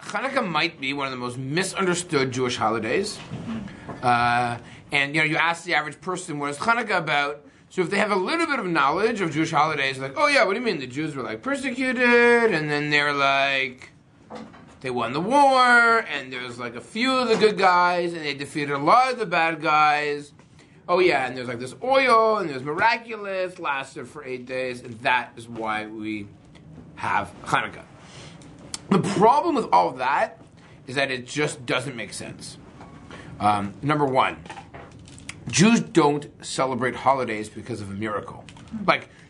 Chanukah might be one of the most misunderstood Jewish holidays. And you ask the average person, what is Chanukah about? So if they have a little bit of knowledge of Jewish holidays, like, oh yeah, what do you mean? The Jews were persecuted, and then they're they won the war, and there's a few of the good guys, and they defeated a lot of the bad guys. Oh yeah, and there's this oil, and there's miraculous, lasted for 8 days, and that is why we have Chanukah. The problem with all of that is that it just doesn't make sense. Number one, Jews don't celebrate holidays because of a miracle.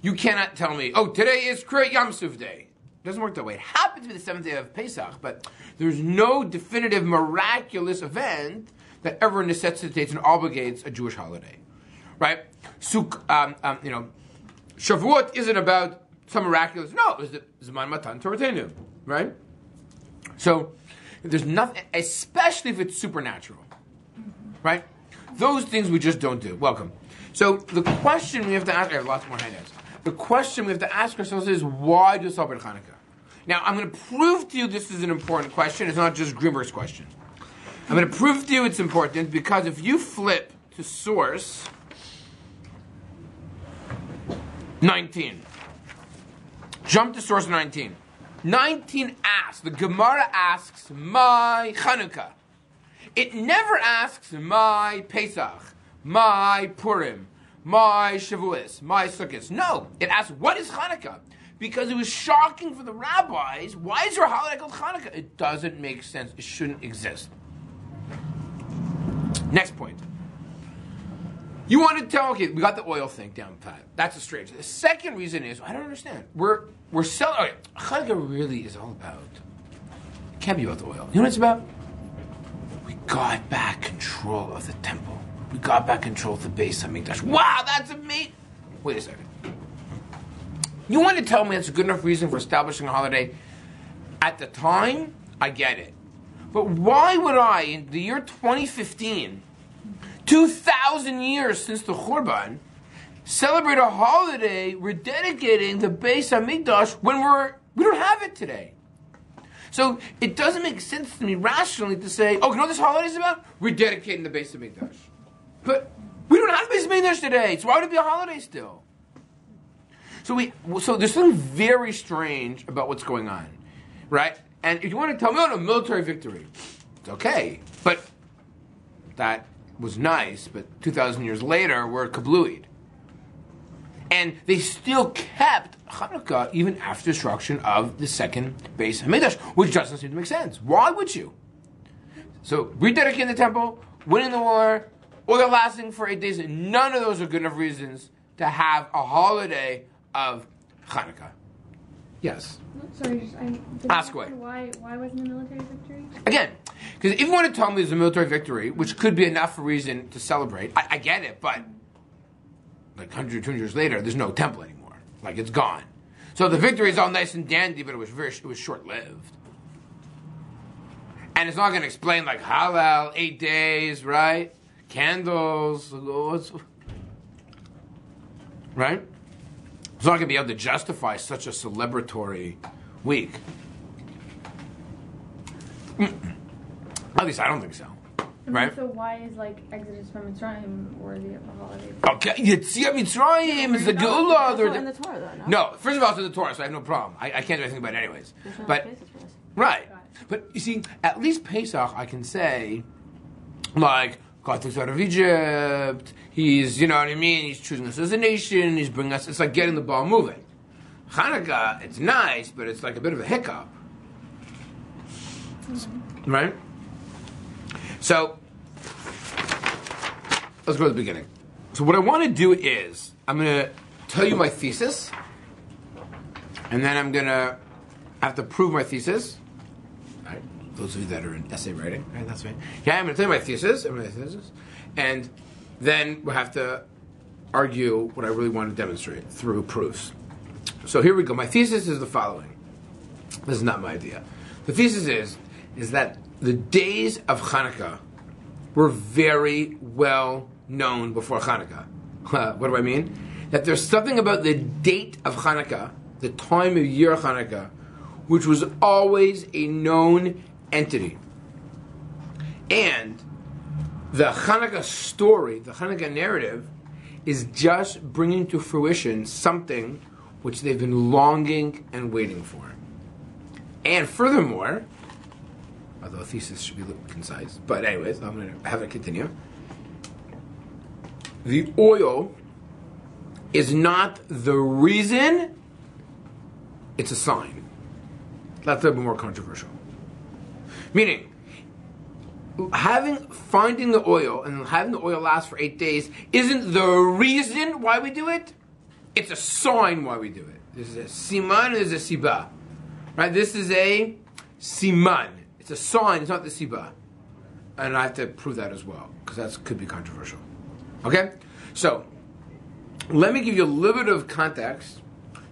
You cannot tell me, oh, today is Kriyat Yam Suf Day. It doesn't work that way. It happens to be the 7th day of Pesach, but there's no definitive miraculous event that ever necessitates and obligates a Jewish holiday, right? Shavuot isn't about some miraculous. No, it's the Zman Matan Toratenu, right? So there's nothing, especially if it's supernatural, right? Those things we just don't do. Welcome. So the question we have to ask, I have lots more handouts. The question we have to ask ourselves is, why do we celebrate Chanukah? Now, I'm going to prove to you this is an important question. It's not just Greenberg's question. I'm going to prove to you it's important because if you flip to source 19, jump to source 19. 19 asks, the Gemara asks, my Chanukah. It never asks, my Pesach, my Purim, my Shavuos, my Sukkot. No, it asks, what is Chanukah? Because it was shocking for the rabbis. Why is there a holiday called Chanukah? It doesn't make sense. It shouldn't exist. Next point. You want to tell, okay, we got the oil thing down pat. That's a strange. The second reason is, I don't understand. We're selling, okay, Chanukah really is all about, it can't be about the oil. You know what it's about? We got back control of the temple. We got back control of the Beis Hamikdash. Wow, that's amazing. Wait a second. You want to tell me that's a good enough reason for establishing a holiday? At the time, I get it. But why would I, in the year 2015, 2,000 years since the Churban, celebrate a holiday rededicating the Beis Hamikdash when we don't have it today? So it doesn't make sense to me rationally to say, oh, you know what this holiday is about? Rededicating the Beis Hamikdash. But we don't have the Beis Hamikdash today, so why would it be a holiday still? So there's something very strange about what's going on, right? And if you want to tell me, oh, no, military victory, it's okay. But that was nice, but 2,000 years later, we're kablooied. And they still kept Chanukah even after destruction of the second Beis Hamikdash, which doesn't seem to make sense. Why would you? So, rededicating the temple, winning the war, oil lasting for 8 days, none of those are good enough reasons to have a holiday of Chanukah. Yes? Sorry, ask away. Why wasn't a military victory? Again, because if you want to tell me there's a military victory, which could be enough for reason to celebrate, I get it, but 100, 200 years later, there's no temple anymore. It's gone. So the victory is all nice and dandy, but it was short-lived. And it's not going to explain Hallel, 8 days, right? Candles, right? It's not going to be able to justify such a celebratory week. At least I don't think so. Right? So why is Exodus from Mitzrayim worthy of a holiday? Okay, Yetziat Mitzrayim is the Geula. It's in the Torah, though, no? No, first of all, it's in the Torah, so I have no problem. I can't do anything about it anyways. But right, but you see, at least Pesach, I can say, God takes us out of Egypt. He's, you know what I mean? He's choosing us as a nation. He's bringing us. It's like getting the ball moving. Chanukah, it's nice, but it's like a bit of a hiccup, right? So let's go to the beginning. So what I want to do is I'm going to tell you my thesis, and then I'm going to have to prove my thesis. All right. Those of you that are in essay writing, right? That's right. Yeah, I'm going to tell you my thesis. And then we'll have to argue what I really want to demonstrate through proofs. So here we go. My thesis is the following. This is not my idea. The thesis is that the days of Chanukah were very well known before Chanukah. What do I mean? That there's something about the date of Chanukah, the time of year Chanukah, which was always a known entity. And the Chanukah story, the Chanukah narrative, is just bringing to fruition something which they've been longing and waiting for. And furthermore, although a thesis should be a little concise, but anyways, I'm going to have it continue. The oil is not the reason, it's a sign. That's a little bit more controversial. Meaning, finding the oil and having the oil last for 8 days isn't the reason why we do it. It's a sign why we do it. This is a siman and there's a siba. Right? This is a siman. It's a sign, it's not the siba. And I have to prove that as well, because that could be controversial. Okay? So, let me give you a little bit of context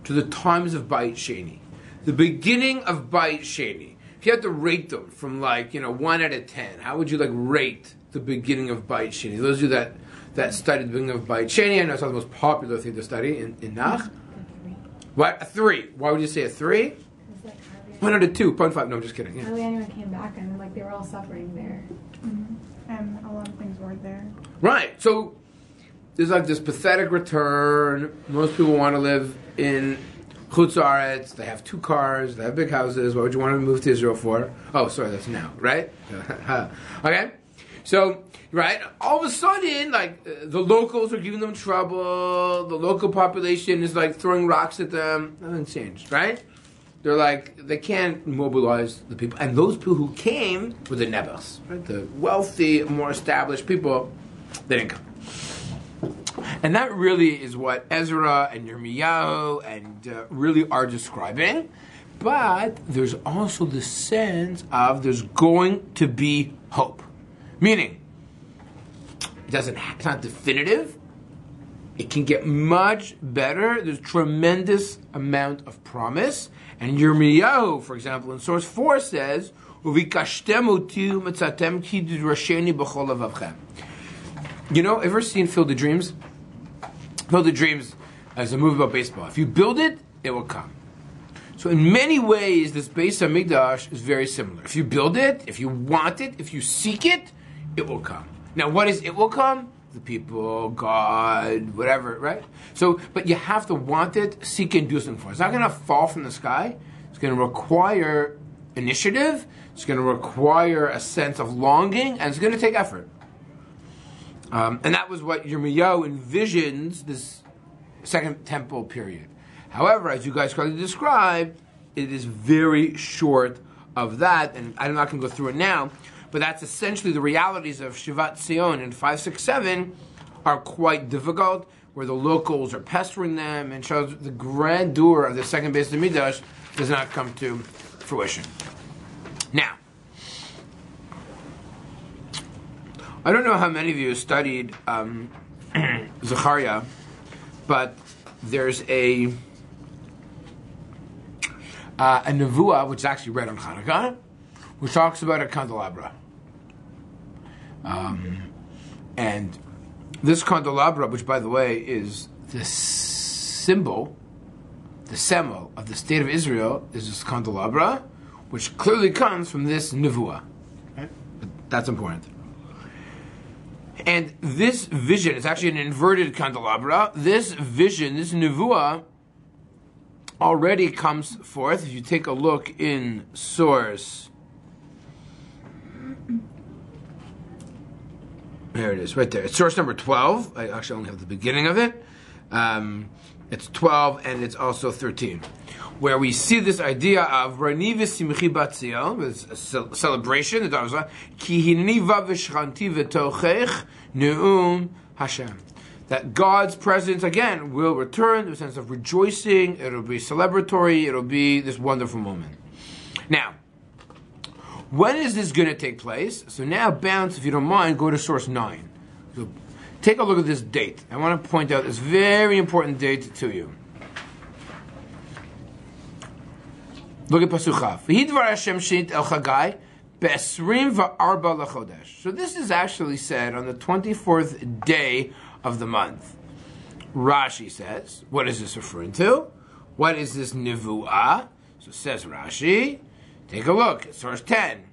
to the times of Beit Sheni. The beginning of Beit Sheni. If you had to rate them from 1 out of 10, how would you rate the beginning of Beit Sheni? Those of you that studied the beginning of Beit Sheni, I know it's not the most popular thing to study in Nach. What? A 3. Why would you say a 3? 1 out of 2.5. No, I'm just kidding. Yeah. Hardly anyone came back, and they were all suffering there. Mm-hmm. And a lot of things weren't there. Right. So there's this pathetic return. Most people want to live in Chutz Haaretz. They have 2 cars. They have big houses. What would you want to move to Israel for? Oh, sorry, that's now, right? Okay. So, right, all of a sudden, the locals are giving them trouble. The local population is throwing rocks at them. Nothing's changed, right? They're they can't mobilize the people. And those people who came were the Nebels, right? The wealthy, more established people. They didn't come. And that really is what Ezra and Yirmiyahu and really are describing. But there's also the sense of there's going to be hope. Meaning, it's not definitive. It can get much better. There's tremendous amount of promise. And Yirmiyahu, for example, in source 4 says, ever seen Field of Dreams? Field of Dreams is a movie about baseball. If you build it, it will come. So in many ways, this Beis HaMikdash is very similar. If you build it, if you want it, if you seek it, it will come. Now, what is it will come? The people, God, whatever, right? So, but you have to want it, seek it, and do something for it. It's not going to fall from the sky. It's going to require initiative. It's going to require a sense of longing, and it's going to take effort. And that was what Yirmiyahu envisions this Second Temple period. However, as you guys correctly described, it is very short of that, and I'm not going to go through it now, but that's essentially the realities of Shivat Zion in 567 are quite difficult, where the locals are pestering them, and shows the grandeur of the second Beis HaMikdash does not come to fruition. Now, I don't know how many of you studied Zechariah, but there's a nevuah, which is actually read on Chanukah, which talks about a candelabra. And this candelabra, which by the way is the symbol, the semel of the state of Israel, is this candelabra, which clearly comes from this nevuah. Right? But that's important. And this vision, it's actually an inverted candelabra. This vision, this nevuah, already comes forth. If you take a look in source, there it is, right there. It's source number 12. I actually only have the beginning of it. It's 12 and it's also 13, where we see this idea of Rani v'simchi bat Zion, it's a celebration. The daughter was Ki hineni va v'shchanti v'tochech ne'um Hashem. That God's presence again will return, the sense of rejoicing. It'll be celebratory. It'll be this wonderful moment. Now, when is this going to take place? So now, bounce, if you don't mind, go to source 9. So take a look at this date. I want to point out this very important date to you. Look at Pasuk Chav. V'hidvar Hashem shenit el Chagai be'esrim va'arba l'chodesh. So this is actually said on the 24th day of the month. Rashi says, what is this referring to? What is this nevuah? So says Rashi, take a look at source 10.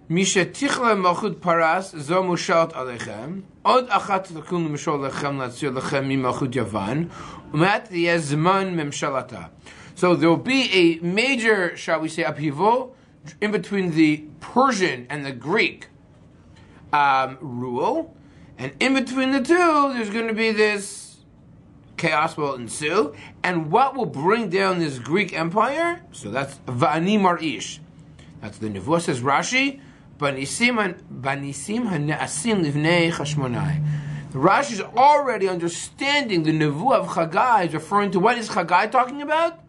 Misha tichla malchut paras zo mushalt alechem. Od achat takun mishol lechem latzir lechem mi malchut Yavan. Umat yezman memshalata. So there will be a major, shall we say, upheaval in between the Persian and the Greek rule, and in between the two, there's going to be this chaos will ensue. And what will bring down this Greek empire? So that's Va'ani Mar'ish. That's the Nevuah, says Rashi. Banisim hane'asim livnei Chashmonai. The Rashi is already understanding the Nevuah of Chagai is referring to what is Chagai talking about?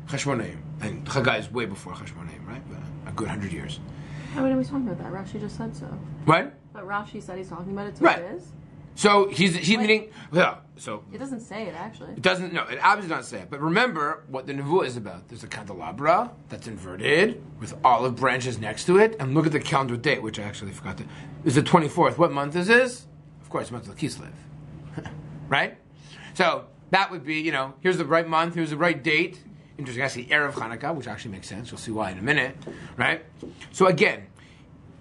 Chashmonaim. And Chagai is way before Chashmonaim, right? A good 100 years. How are we talking about that? Rashi just said so. What? But Rashi said he's talking about it, so right. it is? So he's meaning... Yeah, so... It doesn't say it, actually. It doesn't... No, it obviously doesn't say it. But remember what the Nevuah is about. There's a candelabra that's inverted with olive branches next to it. And look at the calendar date, which I actually forgot to... It's the 24th. What month is this? Of course, month of Kislev. Right? So that would be, here's the right month, here's the right date. Interesting, actually, Erev Chanukah, which actually makes sense. You'll see why in a minute, right? So again,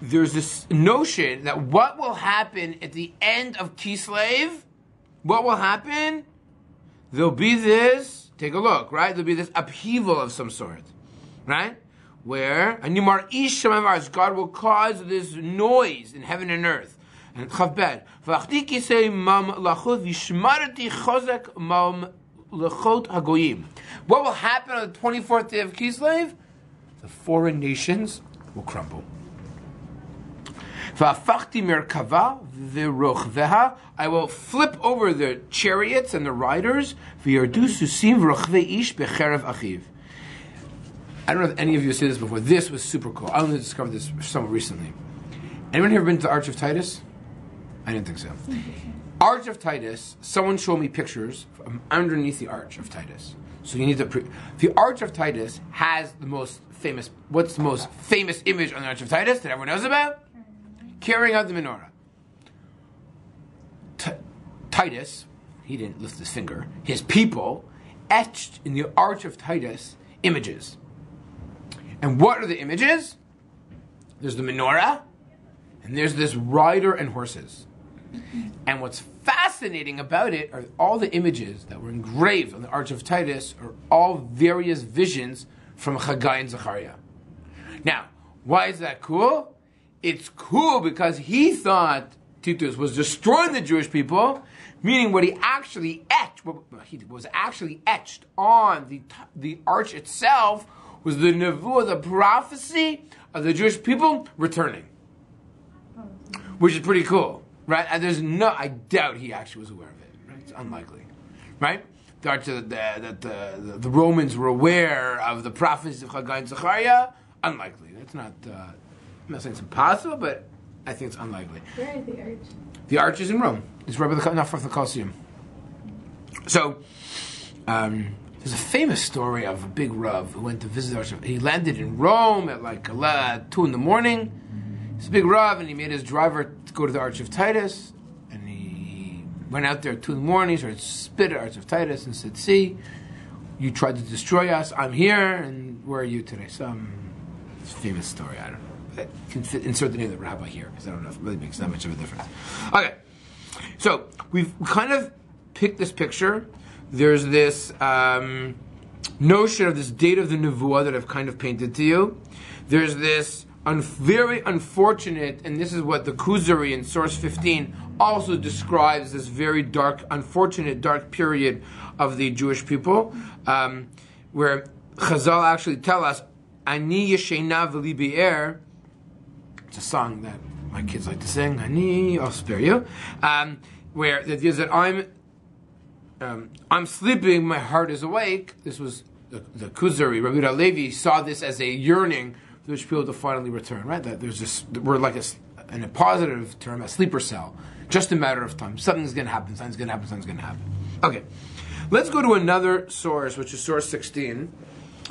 there's this notion that what will happen at the end of Kislev, what will happen? There'll be this, take a look, right? There'll be this upheaval of some sort, right? Where, God will cause this noise in heaven and earth. And Chavbed, what will happen on the 24th day of Kislev? The foreign nations will crumble. I will flip over the chariots and the riders. I don't know if any of you have seen this before. This was super cool. I only discovered this somewhat recently. Anyone here been to the Arch of Titus? I didn't think so. Arch of Titus, someone showed me pictures from underneath the Arch of Titus. So you need to... the Arch of Titus has the most famous... What's the most famous image on the Arch of Titus that everyone knows about? Carrying out the menorah. Titus, he didn't lift his finger, his people etched in the Arch of Titus images. And what are the images? There's the menorah, and there's this rider and horses. And what's fascinating about it are all the images that were engraved on the Arch of Titus are all various visions from Chagai and Zechariah. Now, why is that cool? It's cool because he thought Titus was destroying the Jewish people, meaning what he actually etched, what he was actually etched on the arch itself was the nevuah, the prophecy of the Jewish people returning, which is pretty cool, right? And I doubt he actually was aware of it. Right? It's unlikely, right? The Romans were aware of the prophecies of Chagai and Zechariah. Unlikely. That's not. I'm not saying it's impossible, but I think it's unlikely. Where is the arch? The arch is in Rome. It's right by not far from the Colosseum. So, there's a famous story of a big Rav who went to visit the Arch. He landed in Rome at like 2 a.m. He's a big Rav, and he made his driver go to the Arch of Titus. And he went out there at 2 a.m. He started to spit at the Arch of Titus and said, "See, you tried to destroy us. I'm here, and where are you today?" It's a famous story. I don't know. I can insert the name of the rabbi here because I don't know if it really makes that much of a difference. Okay, so we've kind of picked this picture. There's this notion of this date of the nevuah that I've kind of painted to you. There's this very unfortunate, and this is what the Kuzari in source 15 also describes, this very dark, unfortunate, dark period of the Jewish people, where Chazal actually tell us, Ani yeshena v'li be'er. It's a song that my kids like to sing. I'll spare you. Where the idea is that I'm sleeping, my heart is awake. This was the Kuzari, Rabbi Levi saw this as a yearning for Jewish people to finally return. Right? That there's this, we're like in a positive term, a sleeper cell. Just a matter of time. Something's going to happen. Something's going to happen. Something's going to happen. Okay, let's go to another source, which is source 16.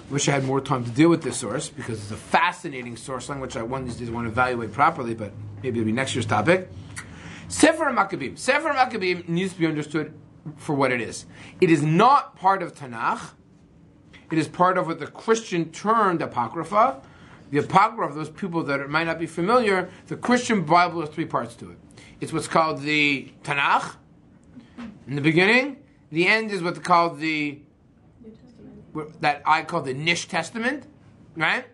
Wish I had more time to deal with this source because it's a fascinating source line which I one of these days want to evaluate properly, but maybe it'll be next year's topic. Sefer HaMaccabim. Sefer HaMaccabim needs to be understood for what it is. It is not part of Tanakh. It is part of what the Christian termed Apocrypha. The Apocrypha, those people that might not be familiar, the Christian Bible has three parts to it. It's what's called the Tanakh in the beginning. The end is what's called the New Testament. that I call the Nish Testament, right?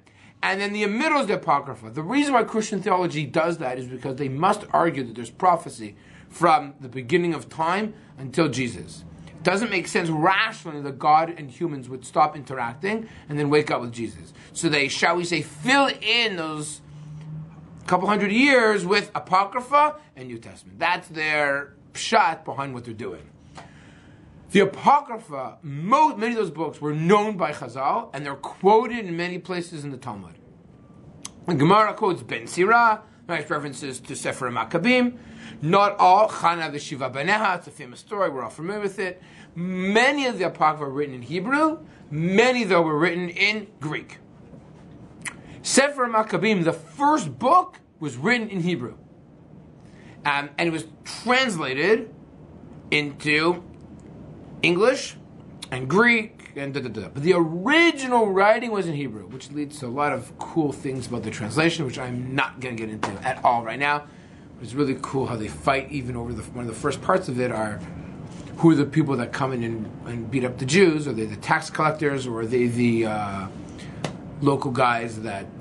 And then the middle is the Apocrypha. The reason why Christian theology does that is because they must argue that there's prophecy from the beginning of time until Jesus. It doesn't make sense rationally that God and humans would stop interacting and then wake up with Jesus. So they, shall we say, fill in those couple hundred years with Apocrypha and New Testament. That's their pshat behind what they're doing. The Apocrypha, many of those books were known by Chazal, and they're quoted in many places in the Talmud. The Gemara quotes Ben Sirah, nice references to Sefer Maccabim. Not all, Chana v'Shiva Baneha, it's a famous story, we're all familiar with it. Many of the Apocrypha were written in Hebrew, many, though, were written in Greek. Sefer Maccabim, the first book, was written in Hebrew. And it was translated into English and Greek and But the original writing was in Hebrew, which leads to a lot of cool things about the translation, which I'm not going to get into at all right now. But it's really cool how they fight even over one of the first parts of it are who are the people that come in and beat up the Jews? Are they the tax collectors, or are they the local guys that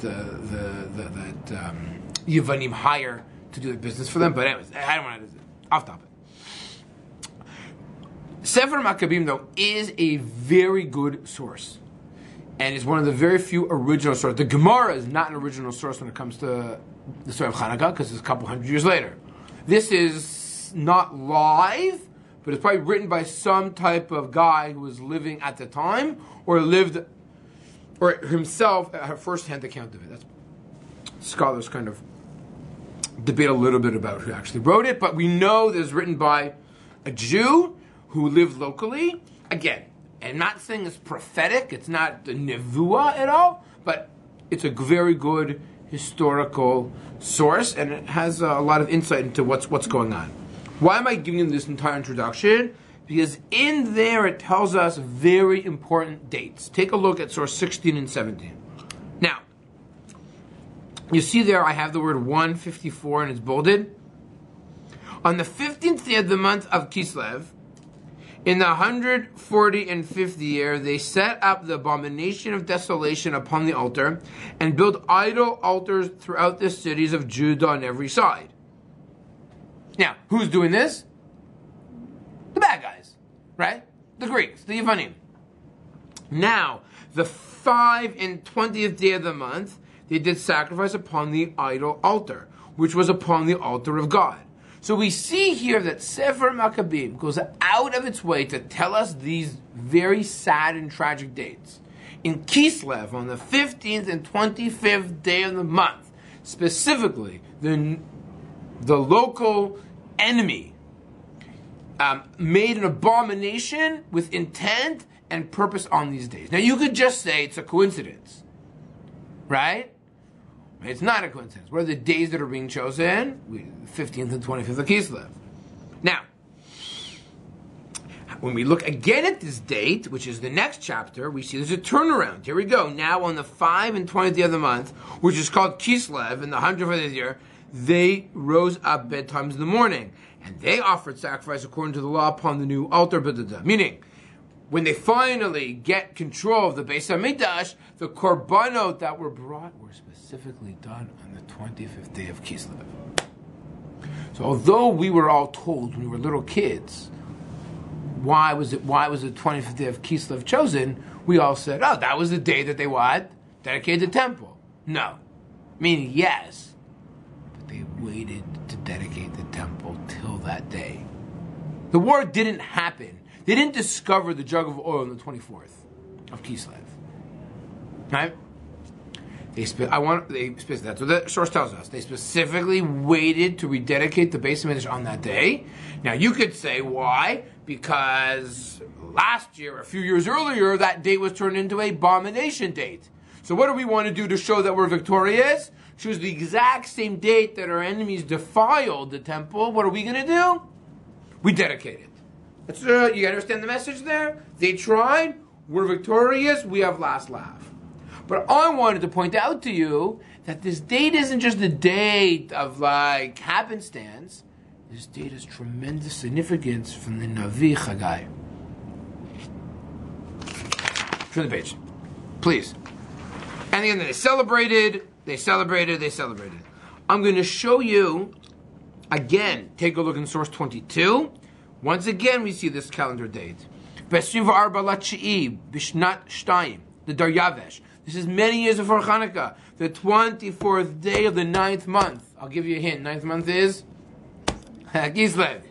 Yevanim hire to do the business for them? But anyways, I don't want to off topic. Sefer Maccabim, though, is a very good source. And it's one of the very few original sources. The Gemara is not an original source when it comes to the story of Chanukah, because it's a couple hundred years later. This is not live, but it's probably written by some type of guy who was living at the time, or himself had a first-hand account of it. That's, scholars kind of debate a little bit about who actually wrote it, but we know that it's written by a Jew who lived locally. Again, I'm not saying it's prophetic, it's not the nevuah at all, but it's a very good historical source, and it has a lot of insight into what's going on. Why am I giving you this entire introduction? Because in there it tells us very important dates. Take a look at source 16 and 17. Now, you see there I have the word 154 and it's bolded. On the 15th day of the month of Kislev, in the 140th year, they set up the abomination of desolation upon the altar and built idol altars throughout the cities of Judah on every side. Now, who's doing this? The bad guys, right? The Greeks, the Yevanim. Now, the 25th day of the month, they did sacrifice upon the idol altar, which was upon the altar of God. So we see here that Sefer Maccabim goes out of its way to tell us these very sad and tragic dates. In Kislev, on the 15th and 25th day of the month, specifically, the local enemy made an abomination with intent and purpose on these days. Now you could just say it's a coincidence, right? It's not a coincidence. What are the days that are being chosen? 15th and 25th of Kislev. Now, when we look again at this date, which is the next chapter, we see there's a turnaround. Here we go. Now on the 5 and 20th day of the month, which is called Kislev, in the 150th year, they rose up bedtimes in the morning, and they offered sacrifice according to the law upon the new altar, meaning, when they finally get control of the Beis HaMikdash, the korbanot that were brought were specifically done on the 25th day of Kislev. So although we were all told when we were little kids, why was the 25th day of Kislev chosen, we all said, oh, that was the day that they what? Dedicated the temple. No. Meaning, yes, but they waited to dedicate the temple till that day. The war didn't happen. They didn't discover the jug of oil on the 24th of Kislev. Right? That's what the source tells us. They specifically waited to rededicate the Beis HaMikdash on that day. Now you could say, why? Because last year, a few years earlier, that date was turned into a abomination date. So what do we want to do to show that we're victorious? Choose the exact same date that our enemies defiled the temple. What are we going to do? We dedicate it. You understand the message there? They tried, we're victorious, we have last laugh. But I wanted to point out to you that this date isn't just a date of like happenstance. This date has tremendous significance from the Navi Chagai. Turn the page, please. And again, they celebrated. I'm going to show you, again, take a look in source 22. Once again, we see this calendar date. The Daryavesh. This is many years before Chanukah. The 24th day of the 9th month. I'll give you a hint. 9th month is Kislev.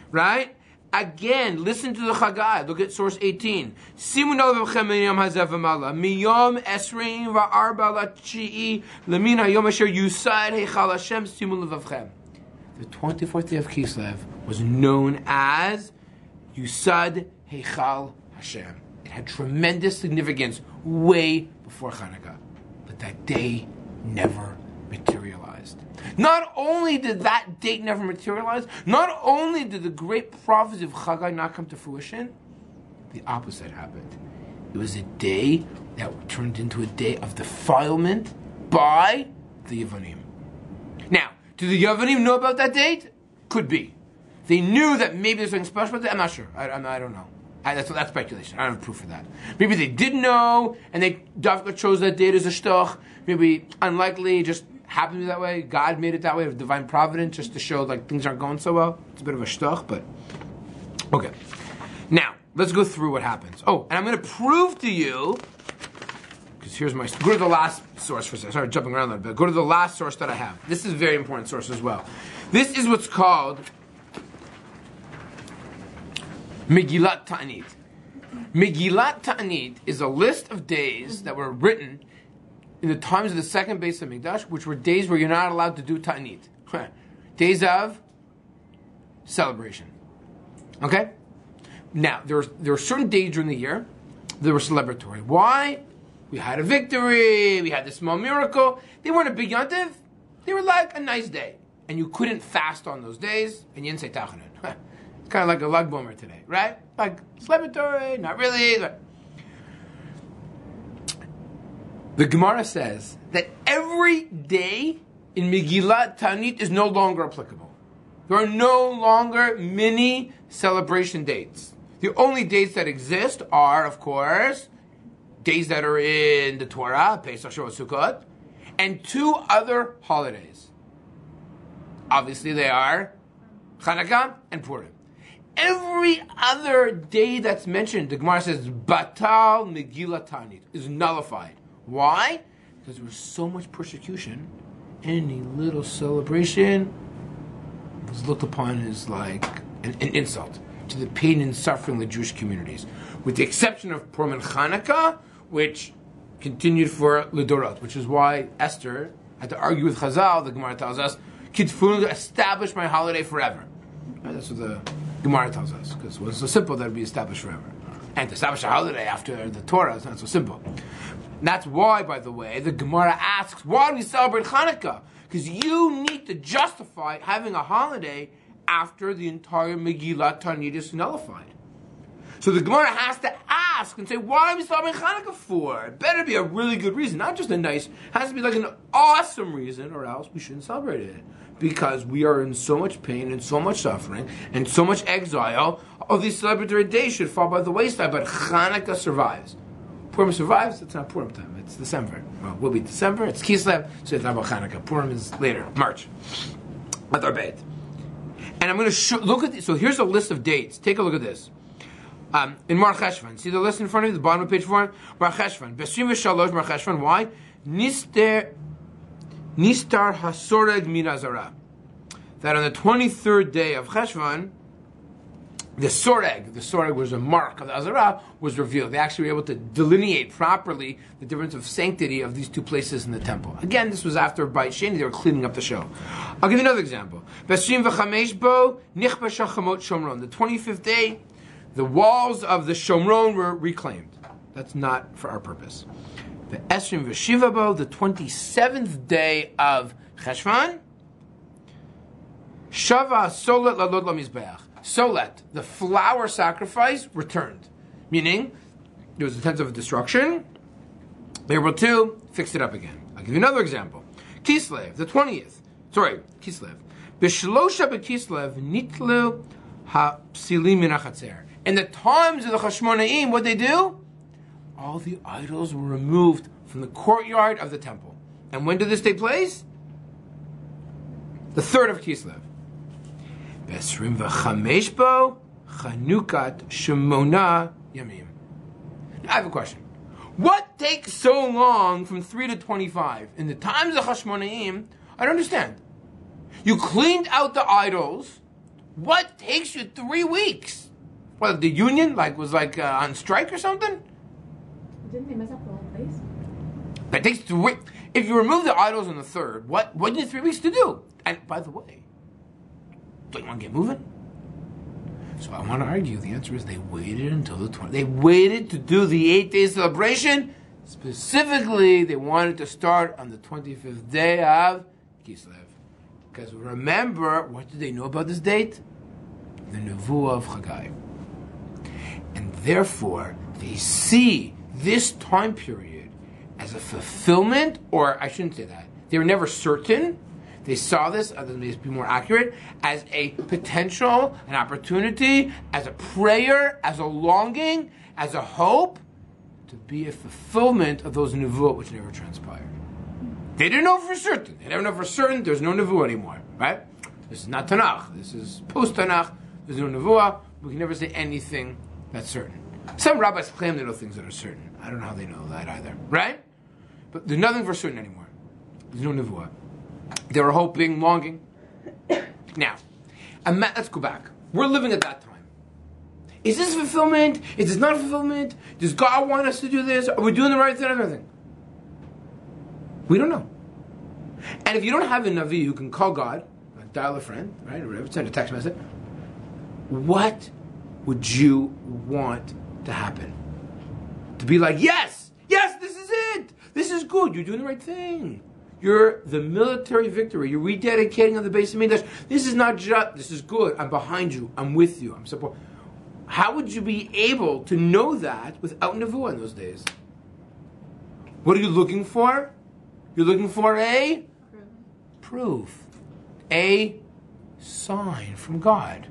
Right? Again, listen to the Chagai. Look at source 18. Simu nalevchem miyom hazeh v'mala. Miyom esrim va'arba latchi'i lemin hayom asher yusad heichal Hashem simu levavchem. The 24th day of Kislev was known as Yusad Heichal Hashem. It had tremendous significance way before Chanukah. But that day never materialized. Not only did that date never materialize, not only did the great prophecy of Chagai not come to fruition, the opposite happened. It was a day that turned into a day of defilement by the Yevonim. Now, do the Yevonim know about that date? Could be. They knew that maybe there's something special about that. I'm not sure. I don't know. That's speculation. I don't have proof for that. Maybe they did know, and they chose that date as a shtoch. Maybe unlikely, just happened to be that way. God made it that way, of divine providence, just to show like things aren't going so well. It's a bit of a shtoch, but okay. Now let's go through what happens. Oh, and I'm going to prove to you, because here's my. Go to the last source for a second. Sorry, jumping around a little bit. Go to the last source that I have. This is a very important source as well. This is what's called Megillat Ta'anit. Megillat Ta'anit is a list of days that were written in the times of the second Beis HaMikdash, which were days where you're not allowed to do Ta'anit. Days of celebration. Okay? Now, there were certain days during the year that were celebratory. Why? We had a victory, we had this small miracle. They weren't a big yontiv. They were like a nice day. And you couldn't fast on those days, and you didn't say Tachanun. It's kind of like a Lag Bomer today, right? Like, celebratory, not really. The Gemara says that every day in Megillat Ta'anit is no longer applicable. There are no longer mini celebration dates. The only dates that exist are, of course, days that are in the Torah, Pesach, Shavuot, Sukkot, and two other holidays. Obviously, they are Chanukah and Purim. Every other day that's mentioned, the Gemara says, Batal Megillat Ta'anit, is nullified. Why? Because there was so much persecution. Any little celebration was looked upon as like an insult to the pain and suffering of the Jewish communities. With the exception of Purim and Chanukah, which continued for Lidorot, which is why Esther had to argue with Chazal. The Gemara tells us, Kitfun, to establish my holiday forever. Right? That's what the Gemara tells us, because it was so simple that it would be established forever. And to establish a holiday after the Torah is not so simple. And that's why, by the way, the Gemara asks, why do we celebrate Chanukah? Because you need to justify having a holiday after the entire Megillat Ta'anit is nullified. So the Gemara has to ask and say, why are we celebrating Chanukah for? It better be a really good reason, not just a nice, it has to be like an awesome reason, or else we shouldn't celebrate it. Because we are in so much pain and so much suffering and so much exile, all these celebratory days should fall by the wayside, but Chanukah survives. Purim survives, it's not Purim time, it's December. Well, it will be December, it's Kislev, so it's not about Chanukah. Purim is later, March. Adar Beit. And I'm going to look at this. So here's a list of dates. Take a look at this. In Mar Cheshvan, see the list in front of you, the bottom of page 4? Mar Cheshvan. Besrim v'shalosh Mar Cheshvan. Why? Nistar hasoreg min azara. That on the 23rd day of Cheshvan, the soreg was a mark of the Azara, was revealed. They actually were able to delineate properly the difference of sanctity of these two places in the temple. Again, this was after Beit Sheni, they were cleaning up the show. I'll give you another example. Besrim v'chamesh bo nichba shachamot shomron. The 25th day, the walls of the Shomron were reclaimed. That's not for our purpose. The Esrim v'shiva bo, the 27th day of Cheshvan, Shava solet lalot lamizbeach. Solet, the flower sacrifice, returned. Meaning, there was a sense of destruction, April 2, fixed it up again. I'll give you another example. Kislev, the 20th. Sorry, Kislev. B'shlosha b'Kislev nitlu ha-psilim min hachatzer. In the times of the Chashmonaim, what they do? All the idols were removed from the courtyard of the temple. And when did this take place? The 3rd of Kislev. Besrim v'chamesh bo chanukat shemona yamim. I have a question. What takes so long from 3 to 25? In the times of Chashmonaim, I don't understand. You cleaned out the idols. What takes you 3 weeks? What, the union was on strike or something? Didn't they mess up the whole place? It takes 3. If you remove the idols on the 3rd, what do you need 3 weeks to do? And by the way, don't you want to get moving? So I want to argue. The answer is they waited until the 20th. They waited to do the 8-day celebration. Specifically, they wanted to start on the 25th day of Kislev. Because remember, what did they know about this date? The Nevuah of Chagai. And therefore, they see this time period as a fulfillment, or I shouldn't say that. They were never certain. They saw this, other than to be more accurate, as a potential, an opportunity, as a prayer, as a longing, as a hope, to be a fulfillment of those nevuah which never transpired. They didn't know for certain. They never know for certain there's no nevuah anymore, right? This is not Tanakh. This is post-Tanakh. There's no nevuah. We can never say anything that's certain. Some rabbis claim they know things that are certain. I don't know how they know that either, right? But there's nothing for certain anymore. There's no nevuah. They were hoping, longing. Now, let's go back. We're living at that time. Is this fulfillment? Is this not fulfillment? Does God want us to do this? Are we doing the right thing? Everything. We don't know. And if you don't have a Navi who can call God, like dial a friend, right, or whatever, send a text message, what would you want to happen? To be like, yes, this is it. This is good. You're doing the right thing. You're the military victory. You're rededicating on the base of Midrash. This is not just, this is good. I'm behind you. I'm with you. I'm support. How would you be able to know that without Nevuah in those days? What are you looking for? You're looking for a proof. A sign from God.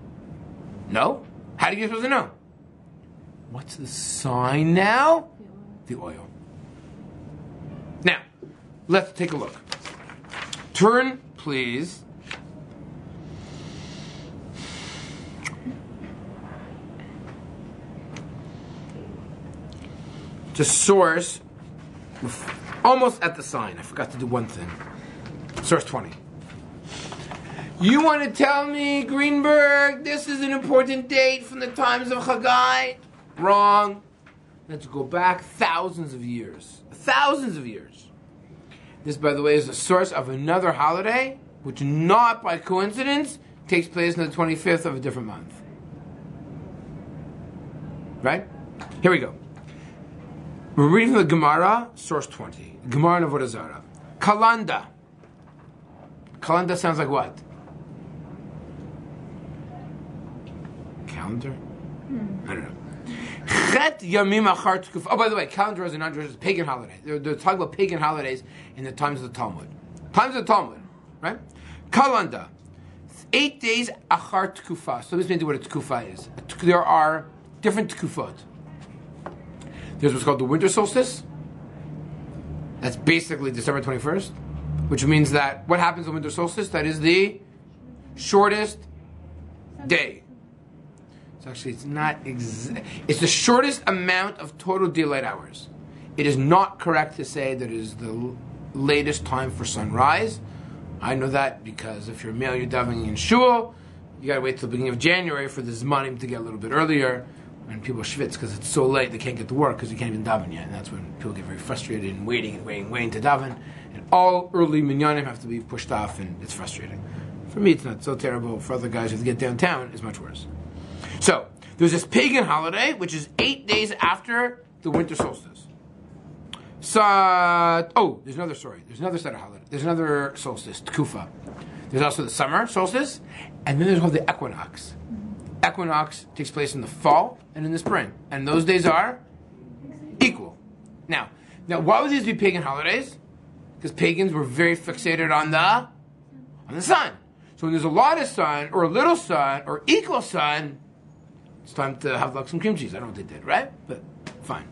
No? How are you supposed to know? What's the sign now? The oil. Now, let's take a look. Turn, please. To source, almost at the sign. I forgot to do one thing. Source 20. You want to tell me, Greenberg, this is an important date from the times of Chagai? Wrong. Let's go back thousands of years. Thousands of years. This, by the way, is the source of another holiday, which not by coincidence takes place on the 25th of a different month. Right? Here we go. We're reading from the Gemara, source 20. Gemara in Avodah Zarah. Kalanda. Kalanda sounds like what? Calendar? I don't know. Chet Yamim Achar Tekufah. Oh, by the way, calendar is a non-Jewish pagan holiday. They're talking about pagan holidays in the times of the Talmud. Times of the Talmud, right? Kalanda. 8 days Achar Tekufah. So this means what a Tekufah is. There are different Tekufot. There's what's called the winter solstice. That's basically December 21st, which means that what happens on winter solstice? That is the shortest day. So actually, it's not it's the shortest amount of total daylight hours. It is not correct to say that it is the latest time for sunrise. I know that because if you're a male, you're davening in shul, you got to wait till the beginning of January for the zmanim to get a little bit earlier. And people schwitz because it's so late they can't get to work because you can't even daven yet. And that's when people get very frustrated and waiting to daven. And all early minyanim have to be pushed off, and it's frustrating. For me, it's not so terrible. For other guys who have to get downtown, it's much worse. So, there's this pagan holiday, which is 8 days after the winter solstice. There's another story. There's another set of holidays. There's another solstice, Tkufa. There's also the summer solstice, and then there's called the equinox. Equinox takes place in the fall and in the spring. And those days are equal. Now, Now, why would these be pagan holidays? Because pagans were very fixated on the sun. So when there's a lot of sun, or a little sun, or equal sun, it's time to have like some cream cheese. I don't know what they did, right? But fine.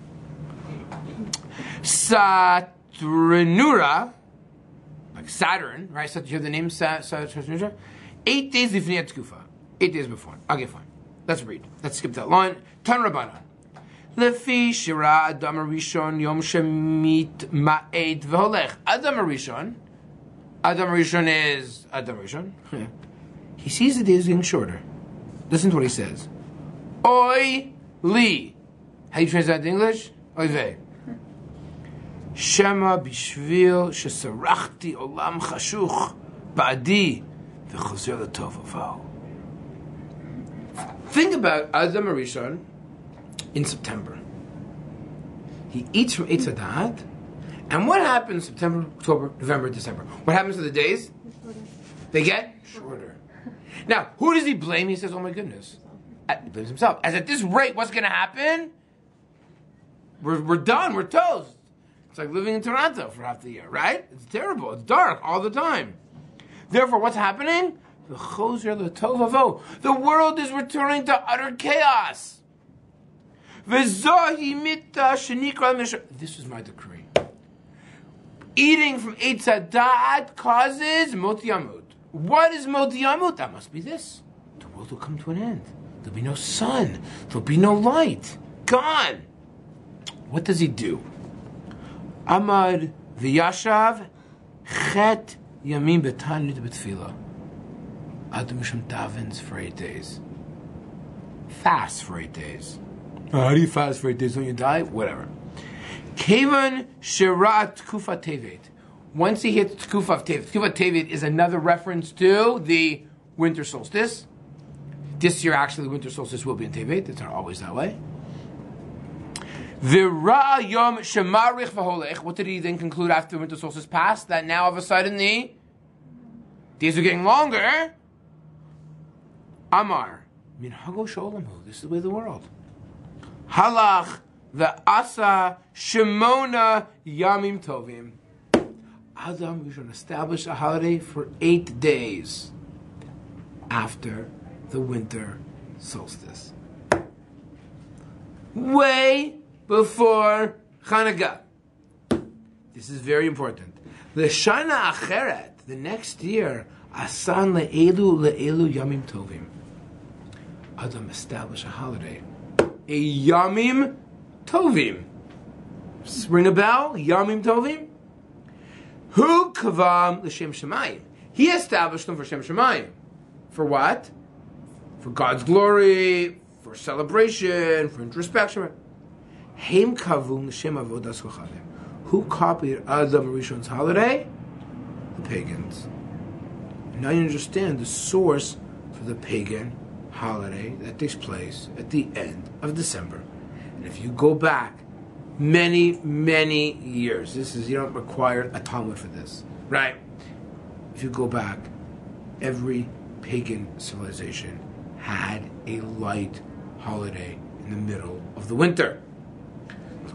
Saturnura, like Saturn, right? So you hear the name Saturnura? 8 days lifnei tkufa. 8 days before. Okay, fine. Let's read. Let's skip that line. Tan Rabbanan. Lefi shira Adam Rishon Yom Shemit Ma'ed V'holech. Adam Rishon. Adam Rishon is Adam Rishon. He sees the days getting shorter. Listen to what he says. Oy li. How do you translate that in English? Oy vey. Shema bishvil shesarachti olam chashuch ba'adi v'chozer l'tov avo. Think about Adam Rishon in September. He eats from Eitz Hadat, and what happens September, October, November, December? What happens to the days? They get shorter. Now, who does he blame? He says, oh my goodness. He blames himself. As at this rate, what's going to happen? We're done. We're toast. It's like living in Toronto for half the year, right? It's terrible. It's dark all the time. Therefore, what's happening? The world is returning to utter chaos. This is my decree. Eating from Eitz Hadat causes Mot Yamut. What is Mot Yamut? That must be this. The world will come to an end. There'll be no sun. There'll be no light. Gone. What does he do? Amad v'yashav chet yamim betanit b'tfila. Adam Misham davens for 8 days. Fast for 8 days. How do you fast for 8 days? Don't you die? Whatever. Kevan shirat tkufa tevet. Once he hits tkufa tevet. Tkufa tevet is another reference to the winter solstice. This year, actually, the winter solstice will be in tevet. It's not always that way. V'ra yom shemarich v'holech. What did he then conclude after the winter solstice passed? That now, all of a sudden, the days are getting longer. Amar, minhago sholamu. This is the way of the world. Halach the asa shemona yamim tovim. Adam, we should establish a holiday for 8 days after the winter solstice, way before Chanukah. This is very important. The Shana Acheret, the next year, asan le'elu yamim tovim. Adam established a holiday. A Yamim Tovim. Ring a bell? Yamim Tovim? Who kavam l'shem shemayim? He established them for Shem Shemayim. For what? For God's glory, for celebration, for introspection. Heim kavum l'shem avodas chachamim. Who copied Adam Rishon's holiday? The pagans. Now you understand the source for the pagan holiday that takes place at the end of December. And if you go back many, many years, you don't require a Talmud for this, right? If you go back, every pagan civilization had a light holiday in the middle of the winter.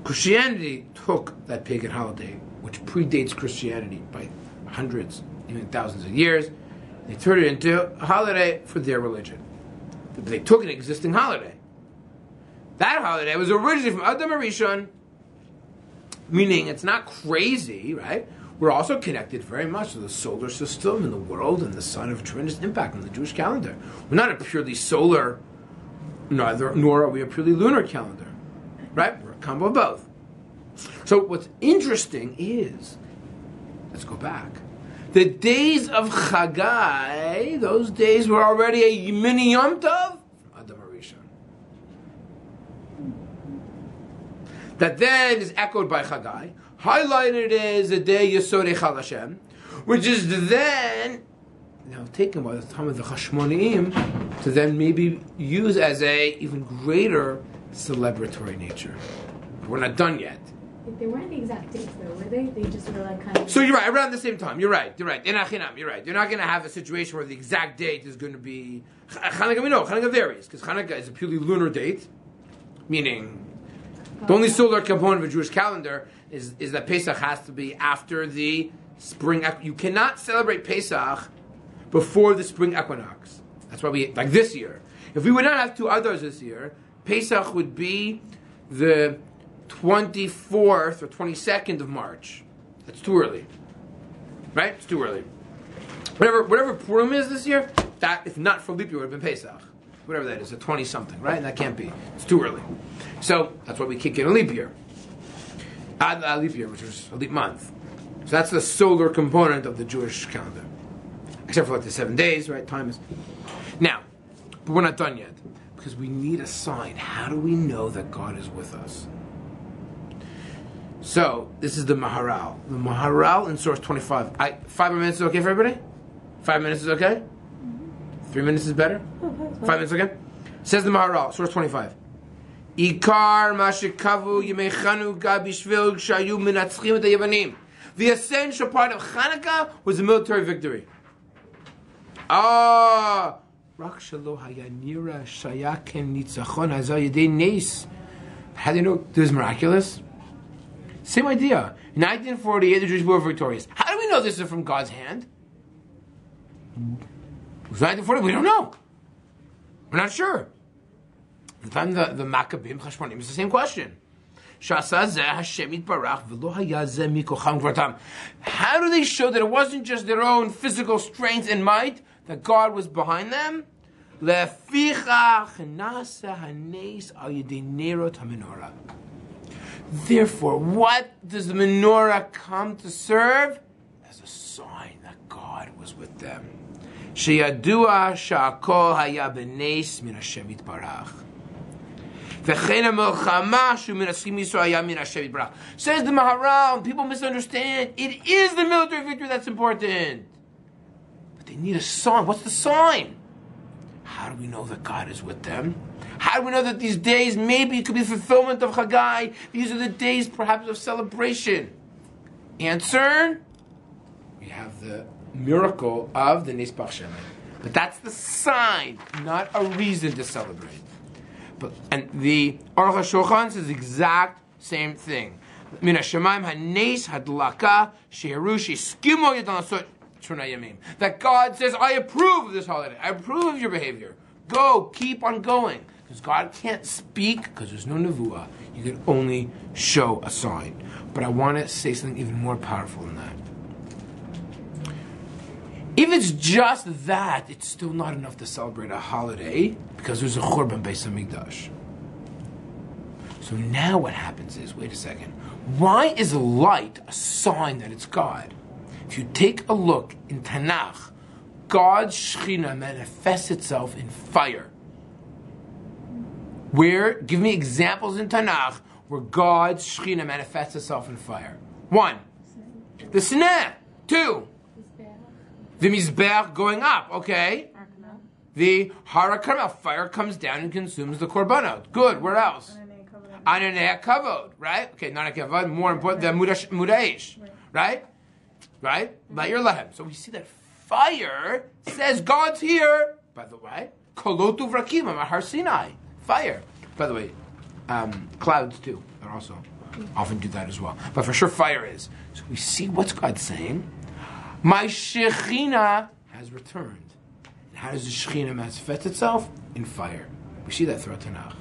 Christianity took that pagan holiday, which predates Christianity by hundreds, even thousands of years, they turned it into a holiday for their religion. They took an existing holiday. That holiday was originally from Adam Rishon, meaning it's not crazy, right? We're also connected very much to the solar system and the world, and the sun have a tremendous impact on the Jewish calendar. We're not a purely solar, nor are we a purely lunar calendar, right? We're a combo of both. So what's interesting is, let's go back. The days of Chagai, those days were already a mini Yom Tov from Adam Rishon. That then is echoed by Chagai. Highlighted is the day Yesod Echal Hashem, which is then now taken by the time of the Chashmonaim to then maybe use as a even greater celebratory nature. But we're not done yet. They weren't the exact dates though, were they? They just were like kind of... So you're right, around the same time. You're right. You're right. You're not going to have a situation where the exact date is going to be... Chanukah, we know. Chanukah varies, because Chanukah is a purely lunar date, meaning the only solar component of a Jewish calendar. is that Pesach has to be after the spring. You cannot celebrate Pesach before the spring equinox. That's why we, like this year. If we would not have two others this year, Pesach would be the 24th or 22nd of March. That's too early. Right? It's too early. Whatever Purim is this year, that, if not for leap year, would have been Pesach. Whatever that is, a 20-something, right? And that can't be. It's too early. So, that's why we kick in a leap year. A leap year, which is a leap month. So that's the solar component of the Jewish calendar. Except for like the 7 days, right? Time is... Now, but we're not done yet. Because we need a sign. How do we know that God is with us? So, this is the Maharal. The Maharal in source 25. 5 more minutes is okay for everybody? 5 minutes is okay? 3 minutes is better? 5 minutes okay? Says the Maharal, source 25. Ikar mashikavu yemei chanuka bishvil shayu minatzchim et hayavanim. The essential part of Chanukah was a military victory. Rak shalo hayanira shayaken nitzachon hazal yedei neis. How do you know this is miraculous? Same idea. In 1948, the Jewish people were victorious. How do we know this is from God's hand? It was 1940. We don't know. We're not sure. The time the Maccabim Chashmonim is the same question. How do they show that it wasn't just their own physical strength and might, that God was behind them? Therefore, what does the menorah come to serve? As a sign that God was with them. Sheyadua sha'akol haya b'neis min Hashem yitbarach. V'chein ha'melchama shu min Hashem Yisrael haya min Hashem yitbarach. Says the Maharal, people misunderstand. It is the military victory that's important. But they need a sign. What's the sign? How do we know that God is with them? How do we know that these days, maybe it could be the fulfillment of Chagai? These are the days, perhaps, of celebration. Answer? We have the miracle of the Nisbach Shemen. But that's the sign, not a reason to celebrate. And the Aruch HaShulchan says the exact same thing. Min HaShamayim HaNes HaDlaka Sheheru Sheskimo Yadon Lasot Shonah Yamim. That God says, I approve of this holiday. I approve of your behavior. Go, keep on going. Because God can't speak, because there's no nevuah. You can only show a sign. But I want to say something even more powerful than that. If it's just that, it's still not enough to celebrate a holiday, because there's a Churban Beis Hamikdash. So now what happens is, wait a second, why is light a sign that it's God? If you take a look in Tanakh, God's Shekhinah manifests itself in fire. Give me examples in Tanakh where God's Shekhinah manifests itself in fire. 1, the Sineh. 2, the Mizbeach going up. Okay. The Har HaKarmel, fire comes down and consumes the Korbanot. Good. Where else? Ananei Kavod. Right? Okay, not a Kavod. More important than Mudaish. Right? Right? Light your lehem. So we see that fire says God's here. By the way, Kolotu Vrakim Har Sinai. Fire. By the way, clouds too are also often do that as well. But for sure, fire is. So we see what's God saying. My Shekhinah has returned. And how does the Shekhinah manifest itself? In fire. We see that throughout Tanakh.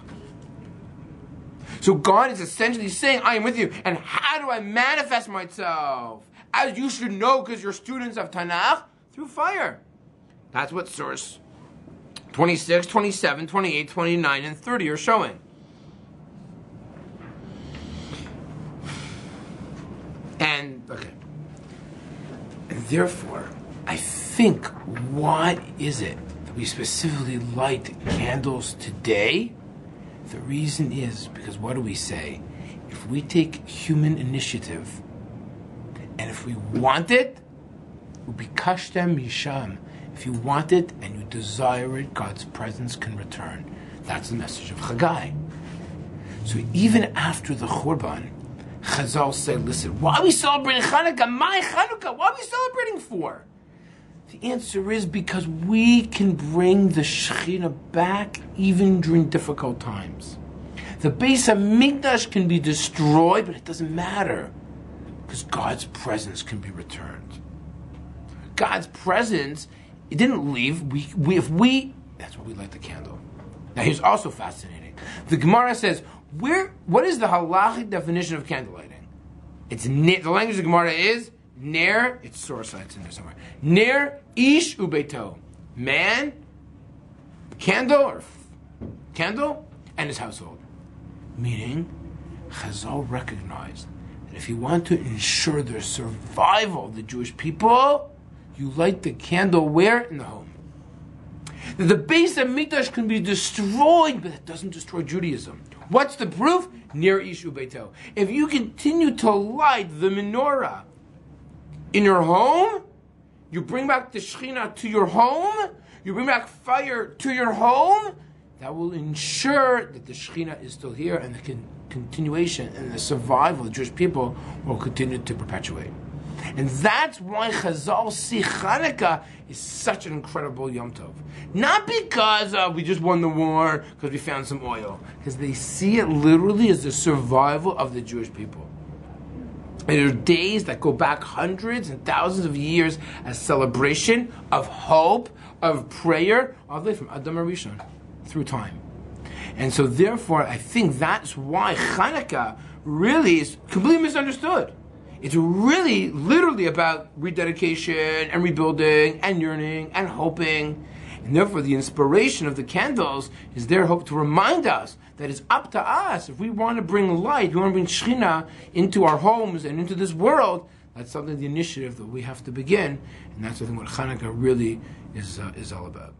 So God is essentially saying, I am with you. And how do I manifest myself? As you should know, because you're students of Tanakh, through fire. That's what source 26, 27, 28, 29, and 30 are showing. And, okay. And therefore, I think, what is it that we specifically light candles today? The reason is because what do we say? If we take human initiative, and if we want it, ubikashtem yisham. If you want it and you desire it, God's presence can return. That's the message of Chagai. So even after the Churban, Chazal said, listen, why are we celebrating Chanukah? My Chanukah, what are we celebrating for? The answer is because we can bring the Shekhinah back even during difficult times. The Beis HaMikdash can be destroyed, but it doesn't matter, because God's presence can be returned. God's presence, it didn't leave. That's why we light the candle. Now, here's also fascinating. The Gemara says, what is the halachic definition of candle lighting? The language of the Gemara is ner. It's source sites in there somewhere. Ner ish ubeito, man, candle, and his household. Meaning, Chazal recognized that if you want to ensure the survival of the Jewish people, you light the candle where? In the home. The Beis HaMikdash can be destroyed, but it doesn't destroy Judaism. What's the proof? Ner ish ubeito. If you continue to light the menorah in your home, you bring back the Shekhinah to your home, you bring back fire to your home, that will ensure that the Shekhinah is still here and the continuation and the survival of the Jewish people will continue to perpetuate. And that's why Chazal see Chanukah is such an incredible Yom Tov. Not because we just won the war, because we found some oil. Because they see it literally as the survival of the Jewish people. And there are days that go back hundreds and thousands of years as celebration of hope, of prayer, all the way from Adam HaRishon through time. And so therefore, I think that's why Chanukah really is completely misunderstood. It's really, literally about rededication and rebuilding and yearning and hoping. And therefore, the inspiration of the candles is their hope to remind us that it's up to us. If we want to bring light, we want to bring Shekhinah into our homes and into this world, that's something, the initiative that we have to begin. And that's, I think, what Chanukah really is all about.